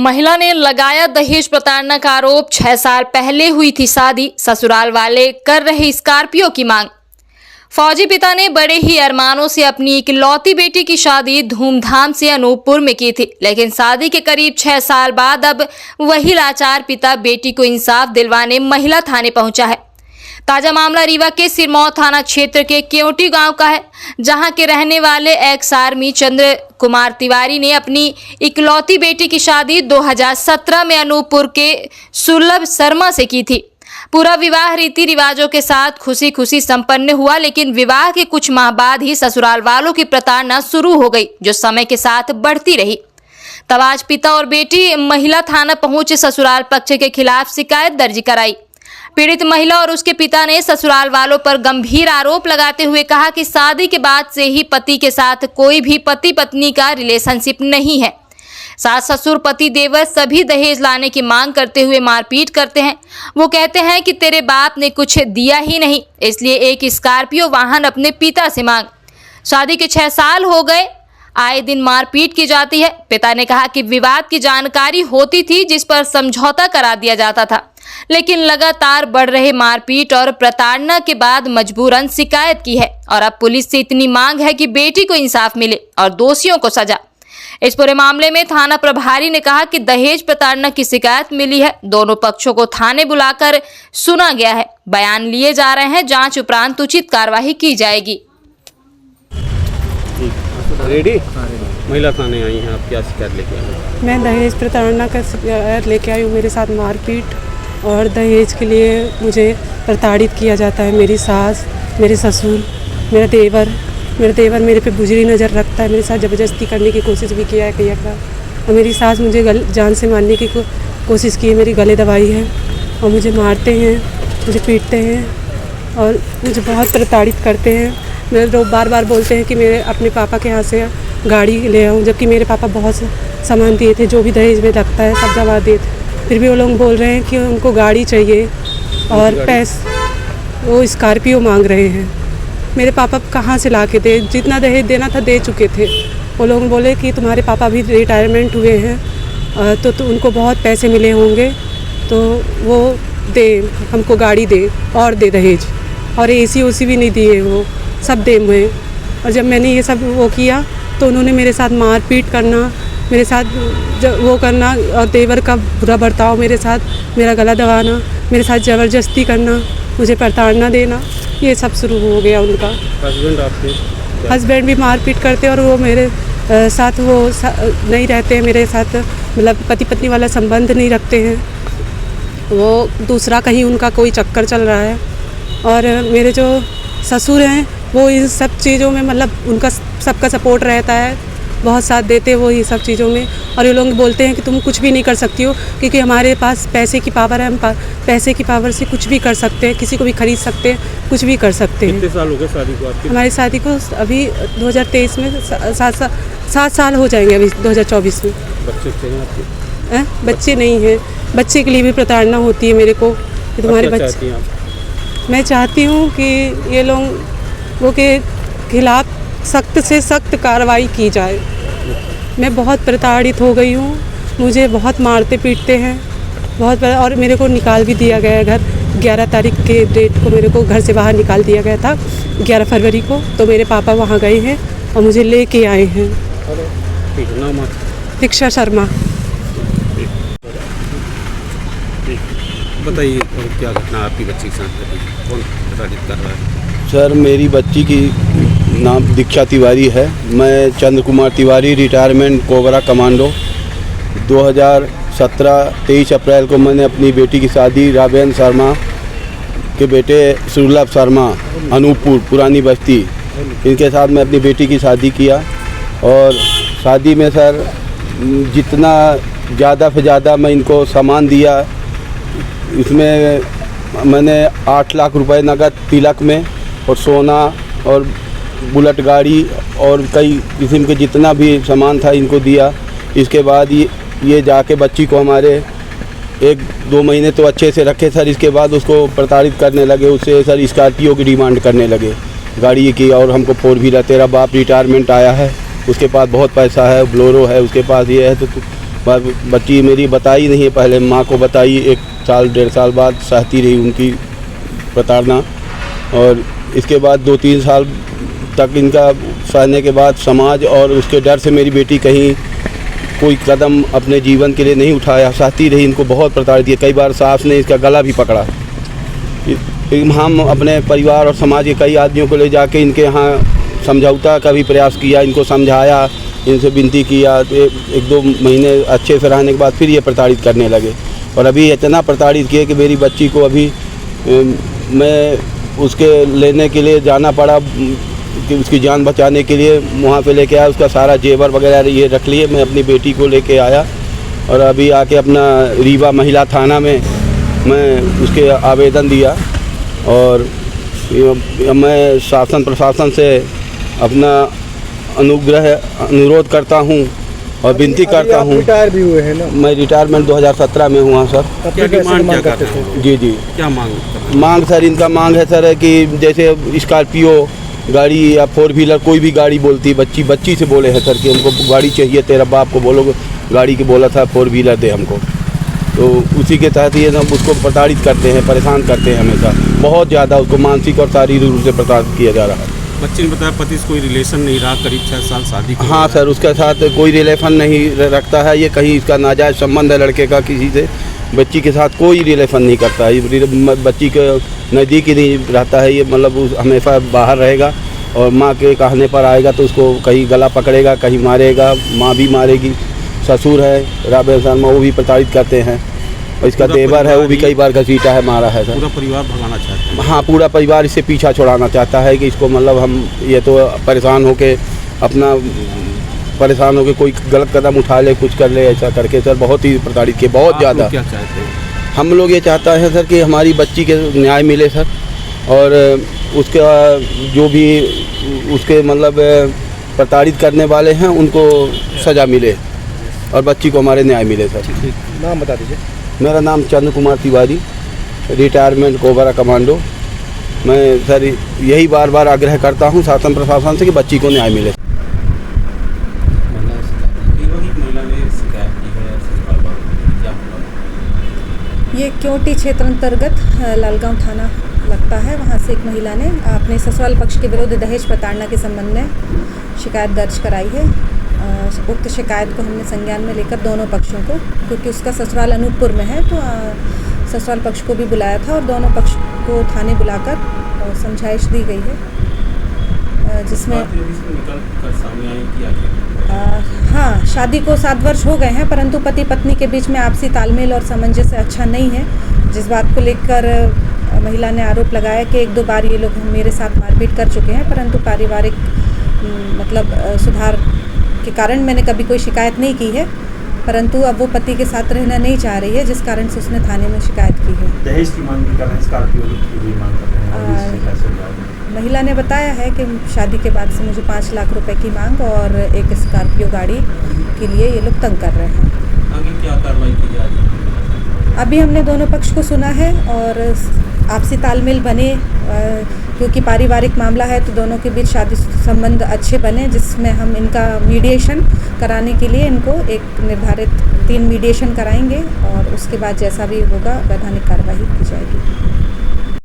महिला ने लगाया दहेज प्रताड़ना का आरोप। 6 साल पहले हुई थी शादी, ससुराल वाले कर रहे स्कॉर्पियो की मांग। फौजी पिता ने बड़े ही अरमानों से अपनी इकलौती बेटी की शादी धूमधाम से अनूपपुर में की थी, लेकिन शादी के करीब 6 साल बाद अब वही लाचार पिता बेटी को इंसाफ दिलवाने महिला थाने पहुंचा है। ताजा मामला रीवा के सिरमौर थाना क्षेत्र के केवटी गांव का है, जहां के रहने वाले एक्स आर्मी चंद्र कुमार तिवारी ने अपनी इकलौती बेटी की शादी 2017 में अनूपपुर के सुलभ शर्मा से की थी। पूरा विवाह रीति रिवाजों के साथ खुशी खुशी संपन्न हुआ, लेकिन विवाह के कुछ माह बाद ही ससुराल वालों की प्रताड़ना शुरू हो गई, जो समय के साथ बढ़ती रही। तब आज पिता और बेटी महिला थाना पहुंचे ससुराल पक्ष के खिलाफ शिकायत दर्ज कराई। पीड़ित महिला और उसके पिता ने ससुराल वालों पर गंभीर आरोप लगाते हुए कहा कि शादी के बाद से ही पति के साथ कोई भी पति पत्नी का रिलेशनशिप नहीं है। सास ससुर पति देवर सभी दहेज लाने की मांग करते हुए मारपीट करते हैं। वो कहते हैं कि तेरे बाप ने कुछ दिया ही नहीं, इसलिए एक स्कॉर्पियो वाहन अपने पिता से मांग। शादी के 6 साल हो गए, आए दिन मारपीट की जाती है। पिता ने कहा कि विवाद की जानकारी होती थी, जिस पर समझौता करा दिया जाता था, लेकिन लगातार बढ़ रहे मारपीट और प्रताड़ना के बाद मजबूरन शिकायत की है और अब पुलिस से इतनी मांग है कि बेटी को इंसाफ मिले और दोषियों को सजा। इस पूरे मामले में थाना प्रभारी ने कहा कि दहेज प्रताड़ना की शिकायत मिली है, दोनों पक्षों को थाने बुलाकर सुना गया है, बयान लिए जा रहे हैं, जांच उपरांत उचित कार्रवाई की जाएगी। रेडी? महिला थाने आई हैं, आप क्या शिकायत लेके आए? मैं दहेज प्रताड़ना का शिकायत लेके आई हूँ। मेरे साथ मारपीट और दहेज के लिए मुझे प्रताड़ित किया जाता है। मेरी सास, मेरे ससुर, मेरा देवर मेरे पे बुजरी नज़र रखता है। मेरे साथ ज़बरदस्ती करने की कोशिश भी किया है कई बार, और मेरी सास मुझे जान से मारने की कोशिश की है, मेरी गले दबाई है और मुझे मारते हैं, मुझे पीटते हैं और मुझे बहुत प्रताड़ित करते हैं। मेरे लोग बार बार बोलते हैं कि मेरे अपने पापा के यहाँ से गाड़ी ले आऊँ, जबकि मेरे पापा बहुत सामान दिए थे, जो भी दहेज में लगता है सब जमा दिए थे। फिर भी वो लोग बोल रहे हैं कि उनको गाड़ी चाहिए और वो स्कॉर्पियो मांग रहे हैं। मेरे पापा कहाँ से ला के दे, जितना दहेज देना था दे चुके थे। वो लोग बोले कि तुम्हारे पापा भी रिटायरमेंट हुए हैं तो उनको बहुत पैसे मिले होंगे, तो वो दे, हमको गाड़ी दे और दे दहेज, और एसी ओसी भी नहीं दिए, वो सब दे हुए। और जब मैंने ये सब वो किया तो उन्होंने मेरे साथ मारपीट करना, मेरे साथ वो करना और देवर का बुरा बर्ताव मेरे साथ, मेरा गला दबाना, मेरे साथ ज़बरदस्ती करना, मुझे प्रताड़ना देना, ये सब शुरू हो गया उनका। हस्बैंड भी मारपीट करते और वो मेरे साथ नहीं रहते हैं, मेरे साथ मतलब पति पत्नी वाला संबंध नहीं रखते हैं, वो दूसरा कहीं उनका कोई चक्कर चल रहा है। और मेरे जो ससुर हैं वो इन सब चीज़ों में मतलब उनका सबका सपोर्ट रहता है, बहुत साथ देते हैं वो ये सब चीज़ों में। और ये लोग बोलते हैं कि तुम कुछ भी नहीं कर सकती हो, क्योंकि हमारे पास पैसे की पावर है, हम पैसे की पावर से कुछ भी कर सकते हैं, किसी को भी खरीद सकते हैं, कुछ भी कर सकते हैं। कितने साल हो गए शादी को आपकी? हमारी शादी को अभी 2023 में 7 साल हो जाएंगे, अभी 2024 में। बच्चे चाहिए आपके? बच्चे नहीं हैं, बच्चे के लिए भी प्रताड़ना होती है मेरे को कि तुम्हारे बच्चे। मैं चाहती हूँ कि ये लोगों के खिलाफ सख्त से सख्त कार्रवाई की जाए। मैं बहुत प्रताड़ित हो गई हूँ, मुझे बहुत मारते पीटते हैं बहुत, और मेरे को निकाल भी दिया गया है घर। 11 तारीख के डेट को मेरे को घर से बाहर निकाल दिया गया था, 11 फरवरी को। तो मेरे पापा वहाँ गए हैं और मुझे लेके आए हैं। दीक्षा शर्मा। बताइए क्या घटना आपकी बच्ची के साथ घटी, कौन प्रताड़ित कर रहा है? सर, मेरी बच्ची की नाम दीक्षा तिवारी है। मैं Chandra Kumar Tiwari, retirement Cobra commando. 2017-23 अप्रैल को मैंने अपनी बेटी की शादी रावेंद्र शर्मा के बेटे सुलभ शर्मा, अनूपपुर पुरानी बस्ती, इनके साथ मैं अपनी बेटी की शादी किया। और शादी में सर जितना ज़्यादा से ज़्यादा मैं इनको सामान दिया, इसमें मैंने 8 लाख रुपए नगद तिलक में और सोना और बुलेट गाड़ी और कई किस्म के जितना भी सामान था इनको दिया। इसके बाद ये जाके बच्ची को हमारे 1-2 महीने तो अच्छे से रखे सर। इसके बाद उसको प्रताड़ित करने लगे, उससे सर स्कॉर्पियो की डिमांड करने लगे गाड़ी की, और हमको 4 व्हीलर, तेरा बाप रिटायरमेंट आया है, उसके पास बहुत पैसा है, ब्लोरो है उसके पास, ये है, तो बच्ची मेरी बताई नहीं है, पहले माँ को बताई, 1 साल 1.5 साल बाद सहती रही उनकी प्रताड़ना। और इसके बाद 2-3 साल तक इनका सहने के बाद समाज और उसके डर से मेरी बेटी कहीं कोई कदम अपने जीवन के लिए नहीं उठाया, सहती रही। इनको बहुत प्रताड़ित किया, कई बार सास ने इसका गला भी पकड़ा। फिर हम अपने परिवार और समाज के कई आदमियों को ले जाके इनके यहाँ समझौता का भी प्रयास किया, इनको समझाया, इनसे विनती किया। तो 1-2 महीने अच्छे से रहने के बाद फिर ये प्रताड़ित करने लगे। और अभी इतना प्रताड़ित किए कि मेरी बच्ची को अभी मैं उसके लेने के लिए जाना पड़ा, कि उसकी जान बचाने के लिए वहाँ पे लेके आया। उसका सारा जेवर वगैरह ये रख लिए। मैं अपनी बेटी को लेके आया और अभी आके अपना रीवा महिला थाना में मैं उसके आवेदन दिया। और मैं शासन प्रशासन से अपना अनुरोध करता हूँ और विनती करता हूँ। रिटायर भी हुए हैं ना? मैं रिटायरमेंट 2017 में हुआ सर। क्या डिमांड क्या करते हैं? जी क्या मांग सर, इनका मांग है सर कि जैसे स्कॉर्पियो गाड़ी या 4 व्हीलर कोई भी गाड़ी बोलती, बच्ची से बोले हैं सर कि हमको गाड़ी चाहिए, तेरा बाप को बोलो गाड़ी की बोला था 4 व्हीलर दे हमको। तो उसी के तहत ये सब उसको प्रताड़ित करते हैं, परेशान करते हैं हमेशा, बहुत ज़्यादा उसको मानसिक और शारीरिक रूप से प्रताड़ित किया जा रहा है। बच्चे ने बताया पति से कोई रिलेशन नहीं रहा, करीब 6 साल शादी की। हाँ सर, उसके साथ कोई रिलेशन नहीं रखता है ये, कहीं इसका नाजायज़ संबंध है लड़के का किसी से। बच्ची के साथ कोई रिलेशन नहीं करता है, बच्ची के नज़दीक ही नहीं रहता है ये, मतलब हमेशा बाहर रहेगा और माँ के कहने पर आएगा तो उसको कहीं गला पकड़ेगा, कहीं मारेगा, माँ भी मारेगी। ससुर है राबेन शर्मा, वो भी प्रताड़ित करते हैं। और इसका देवर है, वो भी कई बार घसीटा है, मारा है सर। पूरा परिवार भगाना चाहते हैं? हाँ, पूरा परिवार इससे पीछा छुड़ाना चाहता है कि इसको मतलब हम ये तो परेशान होके कोई गलत कदम उठा ले, कुछ कर ले, ऐसा करके सर बहुत ही प्रताड़ित किए, बहुत ज़्यादा। क्या चाहते हैं? हम लोग ये चाहता है सर कि हमारी बच्ची के न्याय मिले सर, और उसका जो भी उसके मतलब प्रताड़ित करने वाले हैं उनको सज़ा मिले और बच्ची को हमारे न्याय मिले सर। नाम बता दीजिए। मेरा नाम Chandra Kumar Tiwari, retirement Cobra commando. मैं सर यही बार बार आग्रह करता हूँ शासन प्रशासन से कि बच्ची को न्याय मिले। ये क्योंटी क्षेत्र अंतर्गत लालगांव थाना लगता है, वहाँ से एक महिला ने अपने ससुराल पक्ष के विरुद्ध दहेज प्रताड़ना के संबंध में शिकायत दर्ज कराई है। उक्त शिकायत को हमने संज्ञान में लेकर दोनों पक्षों को, क्योंकि उसका ससुराल अनूपपुर में है, तो ससुराल पक्ष को भी बुलाया था और दोनों पक्ष को थाने बुलाकर समझाइश दी गई है, जिसमें हाँ, शादी को 7 वर्ष हो गए हैं, परंतु पति पत्नी के बीच में आपसी तालमेल और सामंजस्य अच्छा नहीं है, जिस बात को लेकर महिला ने आरोप लगाया कि 1-2 बार ये लोग मेरे साथ मारपीट कर चुके हैं, परंतु पारिवारिक मतलब सुधार के कारण मैंने कभी कोई शिकायत नहीं की है, परंतु अब वो पति के साथ रहना नहीं चाह रही है, जिस कारण से उसने थाने में शिकायत की है। दहेज की मांग कर रहे हैं, स्कॉर्पियो की मांग कर रहे हैं। महिला ने बताया है कि शादी के बाद से मुझे 5 लाख रुपए की मांग और एक स्कॉर्पियो गाड़ी के लिए ये लोग तंग कर रहे हैं। आगे क्या कार्रवाई की जा रही है? अभी हमने दोनों पक्ष को सुना है और आपसी तालमेल बने, क्योंकि पारिवारिक मामला है तो दोनों के बीच शादी संबंध अच्छे बने, जिसमें हम इनका मीडिएशन कराने के लिए इनको एक निर्धारित 3 मीडिएशन कराएंगे और उसके बाद जैसा भी होगा वैधानिक कार्रवाई की जाएगी।